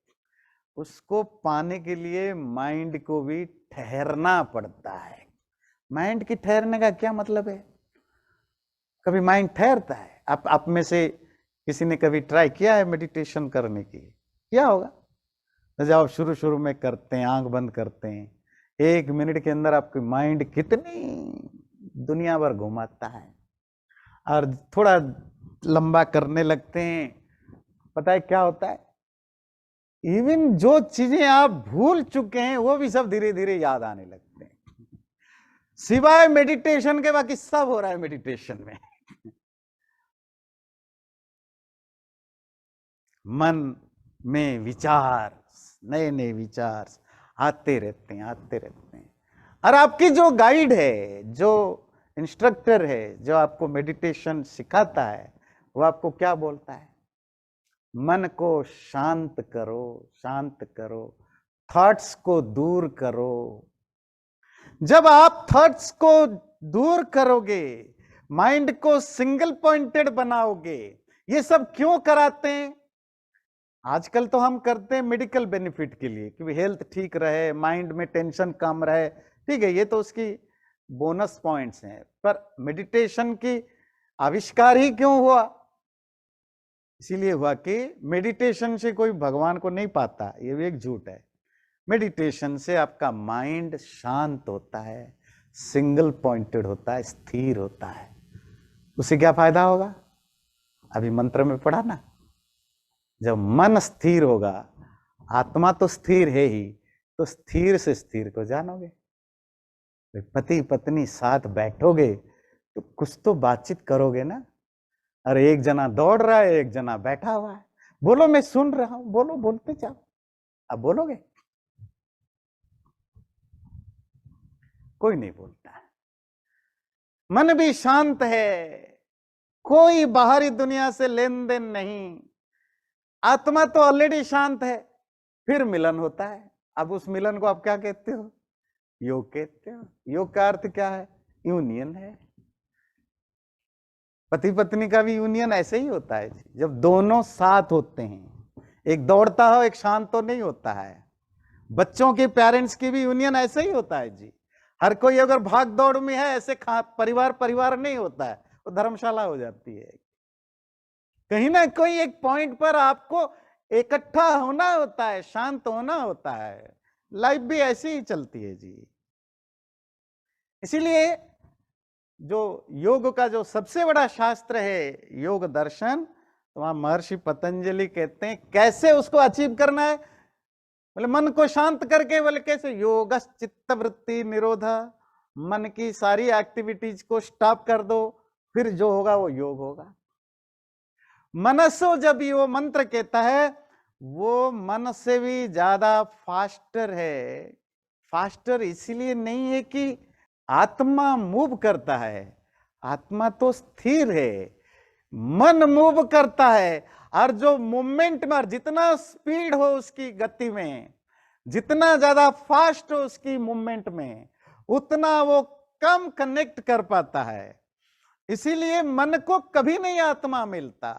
S1: उसको पाने के लिए माइंड को भी ठहरना पड़ता है। माइंड की ठहरने का क्या मतलब है? कभी माइंड ठहरता है? आप में से किसी ने कभी ट्राई किया है मेडिटेशन करने की? क्या होगा जब आप शुरू शुरू में करते हैं, आंख बंद करते हैं, 1 मिनट के अंदर आपकी माइंड कितनी दुनिया भर घुमाता है। और थोड़ा लंबा करने लगते हैं, पता है क्या होता है? इवन जो चीजें आप भूल चुके हैं वो भी सब धीरे धीरे याद आने लगते हैं। सिवाय मेडिटेशन के बाकी सब हो रहा है मेडिटेशन में। मन में विचार, नए नए विचार आते रहते हैं। और आपकी जो गाइड है, जो इंस्ट्रक्टर है, जो आपको मेडिटेशन सिखाता है, वो आपको क्या बोलता है? मन को शांत करो, थॉट्स को दूर करो। जब आप थॉट्स को दूर करोगे, माइंड को सिंगल पॉइंटेड बनाओगे। ये सब क्यों कराते हैं? आजकल तो हम करते हैं मेडिकल बेनिफिट के लिए, कि हेल्थ ठीक रहे, माइंड में टेंशन कम रहे, ठीक है, ये तो उसकी बोनस पॉइंट्स हैं। पर मेडिटेशन की आविष्कार ही क्यों हुआ? इसीलिए हुआ कि मेडिटेशन से कोई भगवान को नहीं पाता, ये भी एक झूठ है। मेडिटेशन से आपका माइंड शांत होता है, सिंगल पॉइंटेड होता है, स्थिर होता है। उससे क्या फायदा होगा? अभी मंत्र में पढ़ा ना, जब मन स्थिर होगा, आत्मा तो स्थिर है ही, तो स्थिर से स्थिर को जानोगे। पति पत्नी साथ बैठोगे तो कुछ तो बातचीत करोगे ना। अरे एक जना दौड़ रहा है, एक जना बैठा हुआ है, बोलो मैं सुन रहा हूं, बोलो, बोलते जाओ। अब बोलोगे? कोई नहीं बोलता है। मन भी शांत है, कोई बाहरी दुनिया से लेन देन नहीं, आत्मा तो ऑलरेडी शांत है, फिर मिलन होता है। अब उस मिलन को आप क्या कहते हो? योग कहते हो। योग का अर्थ क्या है? यूनियन है। पति पत्नी का भी यूनियन ऐसे ही होता है जब दोनों साथ होते हैं। एक दौड़ता हो, एक शांत तो नहीं होता है। बच्चों के पेरेंट्स की भी यूनियन ऐसे ही होता है जी। हर कोई अगर भाग दौड़ में है, ऐसे परिवार नहीं होता है, वो धर्मशाला हो जाती है। कहीं ना कोई एक पॉइंट पर आपको इकट्ठा होना होता है, शांत होना होता है। लाइफ भी ऐसी ही चलती है जी। इसीलिए जो योग का जो सबसे बड़ा शास्त्र है योग दर्शन, तो वहां महर्षि पतंजलि कहते हैं कैसे उसको अचीव करना है। बोले मन को शांत करके, बोले कैसे? योग चित्त वृत्ति निरोध, मन की सारी एक्टिविटीज को स्टॉप कर दो, फिर जो होगा वो योग होगा। मनसो जब ये वो मंत्र कहता है, वो मन से भी ज्यादा फास्टर है। फास्टर इसीलिए नहीं है कि आत्मा मूव करता है, आत्मा तो स्थिर है, मन मूव करता है। और जो मूवमेंट में जितना स्पीड हो उसकी गति में, जितना ज्यादा फास्ट हो उसकी मूवमेंट में, उतना वो कम कनेक्ट कर पाता है। इसीलिए मन को कभी नहीं आत्मा मिलता।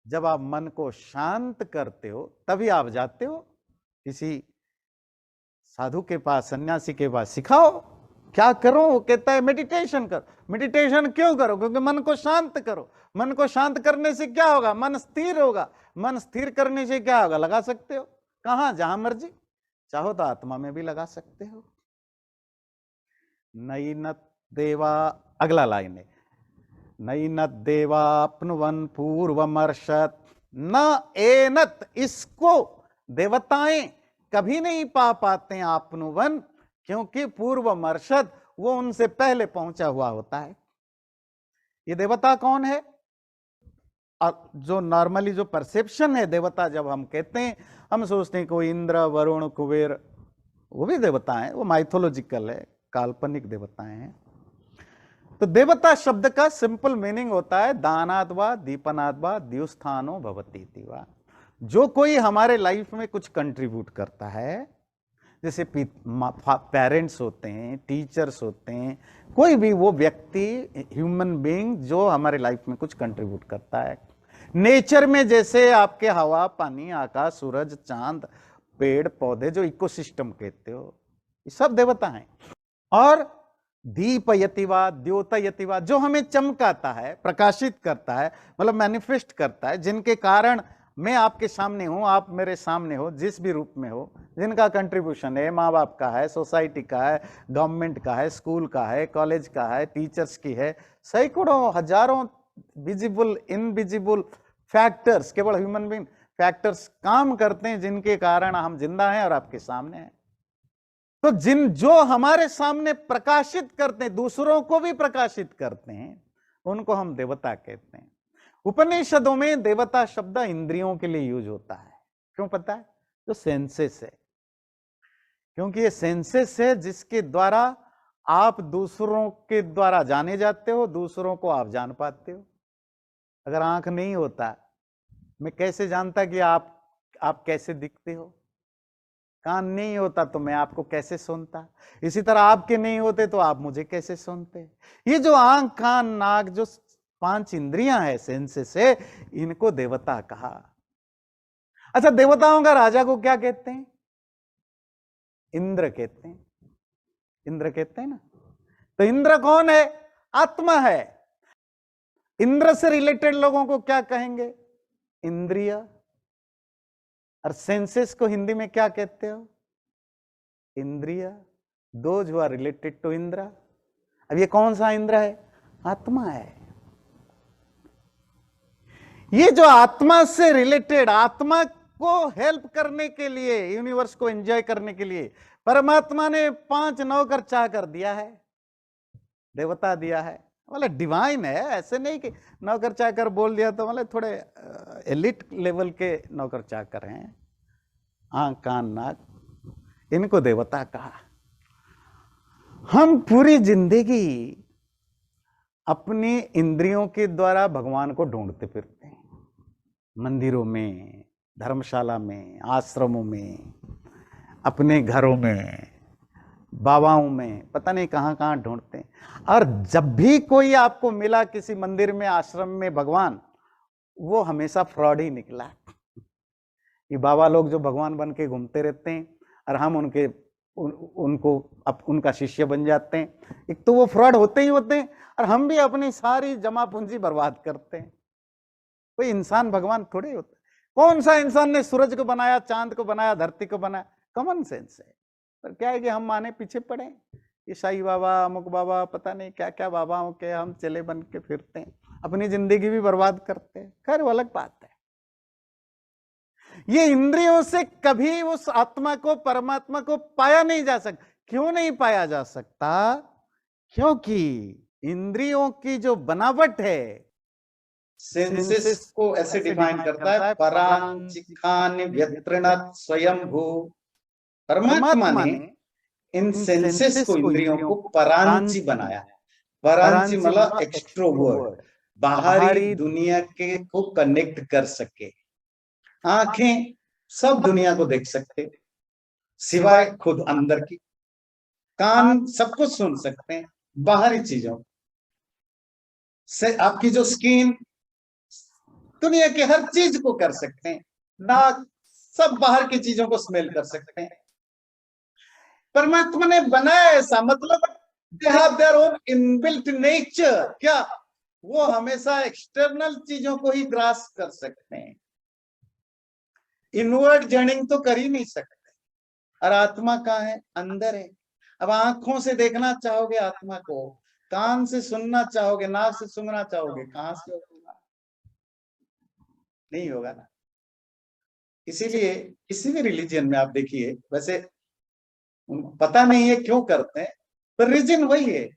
S1: जब आप मन को शांत करते हो तभी आप जाते हो किसी साधु के पास, सन्यासी के पास, सिखाओ क्या करो। वो कहता है मेडिटेशन करो। मेडिटेशन क्यों करो? क्योंकि मन को शांत करो। मन को शांत करने से क्या होगा? मन स्थिर होगा। मन स्थिर करने से क्या होगा? लगा सकते हो कहां? जहां मर्जी। चाहो तो आत्मा में भी लगा सकते हो। नई न देवा, अगला लाइन है, नई न देवाप्नुवन पूर्वमर्षत न एनत। इसको देवताएं कभी नहीं पा पाते आपनुवन, क्योंकि पूर्वमर्षद वो उनसे पहले पहुंचा हुआ होता है। ये देवता कौन है? और जो नॉर्मली जो परसेप्शन है देवता, जब हम कहते हैं, हम सोचते हैं कोई इंद्र, वरुण, कुबेर, वो भी देवता हैं, वो माइथोलॉजिकल है, काल्पनिक देवताएं हैं। तो देवता शब्द का सिंपल मीनिंग होता है दानाद्वा दीपनाद्वा द्युस्थानो भवती वा। जो कोई हमारे लाइफ में कुछ कंट्रीब्यूट करता है, जैसे पेरेंट्स होते हैं, टीचर्स होते हैं, कोई भी वो व्यक्ति, ह्यूमन बीइंग जो हमारे लाइफ में कुछ कंट्रीब्यूट करता है। नेचर में जैसे आपके हवा, पानी, आकाश, सूरज, चांद, पेड़ पौधे, जो इकोसिस्टम कहते हो, ये सब देवता हैं। और दीपयतिवा द्योतयतिवा, जो हमें चमकाता है, प्रकाशित करता है, मतलब मैनिफेस्ट करता है, जिनके कारण मैं आपके सामने हूं, आप मेरे सामने हो, जिस भी रूप में हो, जिनका कंट्रीब्यूशन है, माँ बाप का है, सोसाइटी का है, गवर्नमेंट का है, स्कूल का है, कॉलेज का है, टीचर्स की है, सैकड़ों हजारों विजिबल इनविजिबल फैक्टर्स, केवल ह्यूमन बीइंग फैक्टर्स काम करते हैं, जिनके कारण हम जिंदा हैं और आपके सामने हैं। तो जो हमारे सामने प्रकाशित करते हैं, दूसरों को भी प्रकाशित करते हैं, उनको हम देवता कहते हैं। उपनिषदों में देवता शब्द इंद्रियों के लिए यूज होता है। क्यों पता है? जो सेंसेस है, क्योंकि ये सेंसेस है जिसके द्वारा आप दूसरों के द्वारा जाने जाते हो, दूसरों को आप जान पाते हो। अगर आंख नहीं होता, मैं कैसे जानता कि आप कैसे दिखते हो? कान नहीं होता तो मैं आपको कैसे सुनता? इसी तरह आपके नहीं होते तो आप मुझे कैसे सुनते? ये जो आंख, कान, नाक, जो 5 इंद्रियां है, सेंसेस है, इनको देवता कहा। अच्छा, देवताओं का राजा को क्या कहते हैं? इंद्र कहते हैं। इंद्र कहते हैं ना। तो इंद्र कौन है? आत्मा है। इंद्र से रिलेटेड लोगों को क्या कहेंगे? इंद्रिय। और सेंसेस को हिंदी में क्या कहते हो? इंद्रिय। Those who are related to Indra. अब ये कौन सा इंद्र है? आत्मा है। ये जो आत्मा से रिलेटेड, आत्मा को हेल्प करने के लिए, यूनिवर्स को एंजॉय करने के लिए परमात्मा ने 5 नौकर चाह कर दिया है, देवता दिया है। मतलब डिवाइन है, ऐसे नहीं कि नौकर चाकर बोल दिया तो मतलब थोड़े एलिट लेवल के नौकर चाकर हैं। आंख, कान, नाक, इनको देवता कहा। हम पूरी जिंदगी अपने इंद्रियों के द्वारा भगवान को ढूंढते फिरते हैं, मंदिरों में, धर्मशाला में, आश्रमों में, अपने घरों में, बाबाओं में, पता नहीं कहां कहां ढूंढते हैं। और जब भी कोई आपको मिला किसी मंदिर में, आश्रम में भगवान, वो हमेशा फ्रॉड ही निकला। ये बाबा लोग जो भगवान बन के घूमते रहते हैं और हम उनको उनका शिष्य बन जाते हैं, एक तो वो फ्रॉड होते ही होते हैं और हम भी अपनी सारी जमा पूंजी बर्बाद करते हैं। कोई इंसान भगवान थोड़े होता है। कौन सा इंसान ने सूरज को बनाया, चांद को बनाया, धरती को बनाया? कॉमन सेंस है। पर क्या है कि हम माने पीछे पड़े, ईसाई बाबा, अमुक बाबा, पता नहीं क्या क्या बाबाओं के हम चले बन के फिरते हैं, अपनी जिंदगी भी बर्बाद करते हैं। खैर वो अलग बात है। ये इंद्रियों से कभी उस आत्मा को, परमात्मा को पाया नहीं जा सकता। क्यों नहीं पाया जा सकता? क्योंकि इंद्रियों की जो बनावट है,
S2: सेंसेस को ऐसे डिफाइन करता है, परांचिखानि व्यतृणत् स्वयंभू। परमात्मा ने इन सेंसेस को, इंद्रियों को परांची बनाया है। परांची मतलब एक्सट्रोवर्ट, बाहरी दुनिया के को कनेक्ट कर सके। आंखें सब दुनिया को देख सकते सिवाय खुद अंदर की। कान सब कुछ सुन सकते हैं बाहरी चीजों से। आपकी जो स्किन दुनिया के हर चीज को कर सकते हैं। नाक सब बाहर की चीजों को स्मेल कर सकते हैं। परमात्मा ने बनाया ऐसा, मतलब they have their own inbuilt nature. क्या वो हमेशा एक्सटर्नल चीजों को ही ग्रास कर सकते हैं, इनवर्ड जर्निंग तो कर ही नहीं सकते। और आत्मा कहाँ है? अंदर है। अब आंखों से देखना चाहोगे आत्मा को, कान से सुनना चाहोगे, नाक से सुनना चाहोगे, कहां से होगा? नहीं होगा ना। इसीलिए किसी भी रिलीजन में आप देखिए, वैसे पता नहीं है क्यों करते हैं, पर रीजन वही है।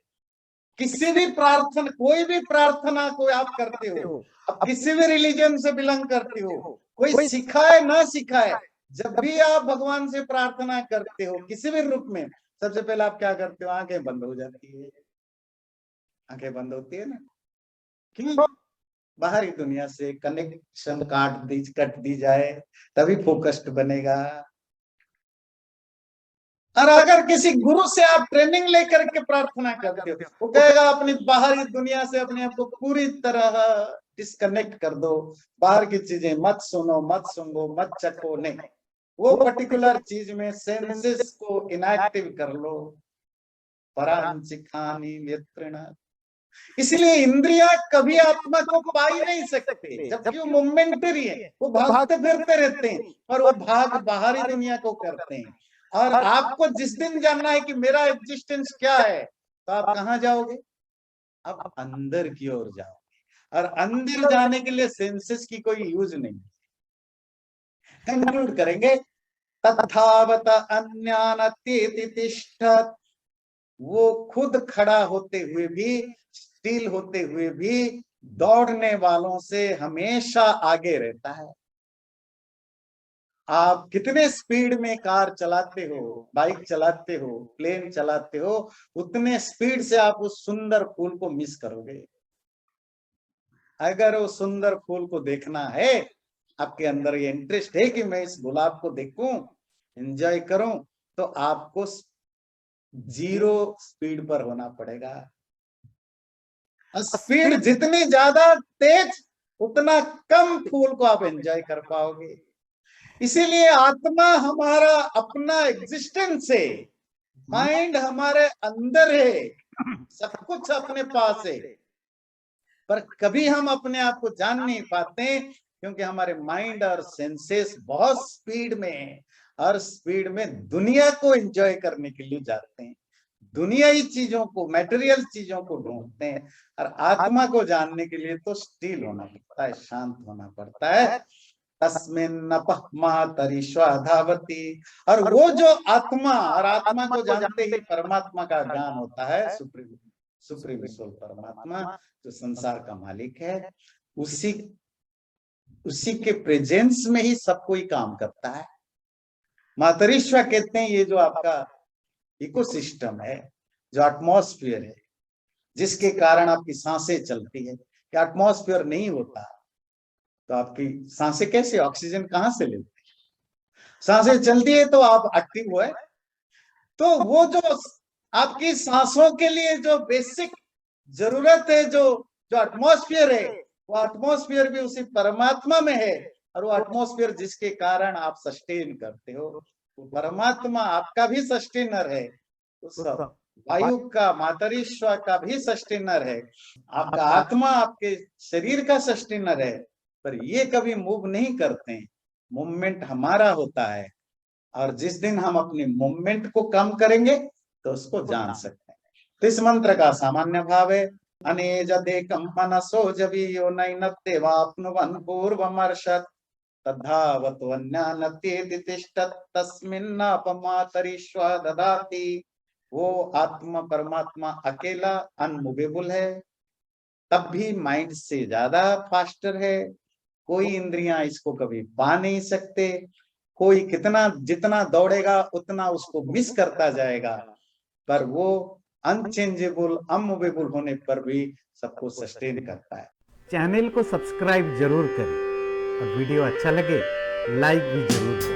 S2: किसी भी प्रार्थना, कोई भी प्रार्थना को आप करते हो, अब किसी भी रिलीजन से बिलोंग करते हो, कोई सिखाए ना सिखाए, जब भी आप भगवान से प्रार्थना करते हो किसी भी रूप में, सबसे पहले आप क्या करते हो? आंखें बंद हो जाती है। आंखें बंद होती है ना, क्यों? बाहरी दुनिया से कनेक्शन कट दी जाए, तभी फोकस्ड बनेगा। और अगर किसी गुरु से आप ट्रेनिंग लेकर के प्रार्थना करते हो, वो कहेगा अपनी बाहरी दुनिया से अपने आप को पूरी तरह डिस्कनेक्ट कर दो, बाहर की चीजें मत सुनो, मत सुनो, मत चखो, नहीं, वो पर्टिकुलर चीज में सेंसेस को इनएक्टिव कर लो। परांचिखानि व्यतृणत्। इसलिए इंद्रियां कभी आत्मा को पा ही नहीं सकते, जबकि वो मोमेंटरी है, वो भागते फिरते रहते हैं और वो भाग बाहरी दुनिया को करते हैं। और आपको जिस दिन जानना है कि मेरा एग्जिस्टेंस क्या है, तो आप कहां जाओगे? आप अंदर की ओर जाओगे। और अंदर जाने के लिए सेंसेस की कोई यूज नहीं। कंक्लूड करेंगे, तथावत अन्यानत्येति तिष्ठत्। वो खुद खड़ा होते हुए भी, स्टिल होते हुए भी, दौड़ने वालों से हमेशा आगे रहता है। आप कितने स्पीड में कार चलाते हो, बाइक चलाते हो, प्लेन चलाते हो, उतने स्पीड से आप उस सुंदर फूल को मिस करोगे। अगर वो सुंदर फूल को देखना है, आपके अंदर ये इंटरेस्ट है कि मैं इस गुलाब को देखूं, एंजॉय करूं, तो आपको 0 स्पीड पर होना पड़ेगा। स्पीड जितनी ज्यादा तेज, उतना कम फूल को आप एंजॉय कर पाओगे। इसीलिए आत्मा हमारा अपना एग्जिस्टेंस है, माइंड हमारे अंदर है, सब कुछ अपने पास है, पर कभी हम अपने आप को जान नहीं पाते, क्योंकि हमारे माइंड और सेंसेस बहुत स्पीड में है। हर स्पीड में दुनिया को एंजॉय करने के लिए जाते हैं, दुनियाई चीजों को, मटेरियल चीजों को ढूंढते हैं। और आत्मा को जानने के लिए तो स्टिल होना पड़ता है, शांत होना पड़ता है। तस्मिन्नपः मातरिश्वधावति। और वो जो आत्मा, और आत्मा को जानते ही परमात्मा का ज्ञान होता है, सुप्रीम सोल परमात्मा जो संसार का मालिक है, उसी के प्रेजेंस में ही सब कोई काम करता है। मातरिश्व कहते हैं ये जो आपका इकोसिस्टम है, जो एटमॉस्फेयर है, जिसके कारण आपकी सांसें चलती है। कि एटमॉस्फेयर नहीं होता तो आपकी सांसें कैसे, ऑक्सीजन कहां से लेते? सांसें चलती है तो आप एक्टिव हुए। तो वो जो आपकी सांसों के लिए जो बेसिक जरूरत है, जो जो एटमॉस्फेयर है, वो एटमॉस्फेयर भी उसी परमात्मा में है। और वो एटमॉस्फेयर जिसके कारण आप सस्टेन करते हो, वो परमात्मा आपका भी सस्टेनर है। तो सब वायु का, मातरिश्वा का भी सस्टेनर है। आपका आत्मा आपके शरीर का सस्टेनर है। पर ये कभी मूव नहीं करते हैं, मूवमेंट हमारा होता है। और जिस दिन हम अपनी मूवमेंट को कम करेंगे तो उसको जान सकते हैं। तो इस मंत्र का सामान्य भाव है, अनेजदेकं मनसो जवीयो नैनत्यवाप्नुवन् पूर्वमर्षत् तद्धावत्वन्यानत्येति तिष्ठत् तस्मिन्नापमातरिष्वा ददाति। वो आत्मा परमात्मा अकेला अनमूवेबल है, तब भी माइंड से ज्यादा फास्टर है। कोई इंद्रियां इसको कभी पा नहीं सकते। कोई कितना जितना दौड़ेगा उतना उसको मिस करता जाएगा, पर वो अनचेंजेबल अनमूवेबल होने पर भी सबको सस्टेन करता है।
S1: चैनल को सब्सक्राइब जरूर करें और वीडियो अच्छा लगे लाइक भी जरूर करें।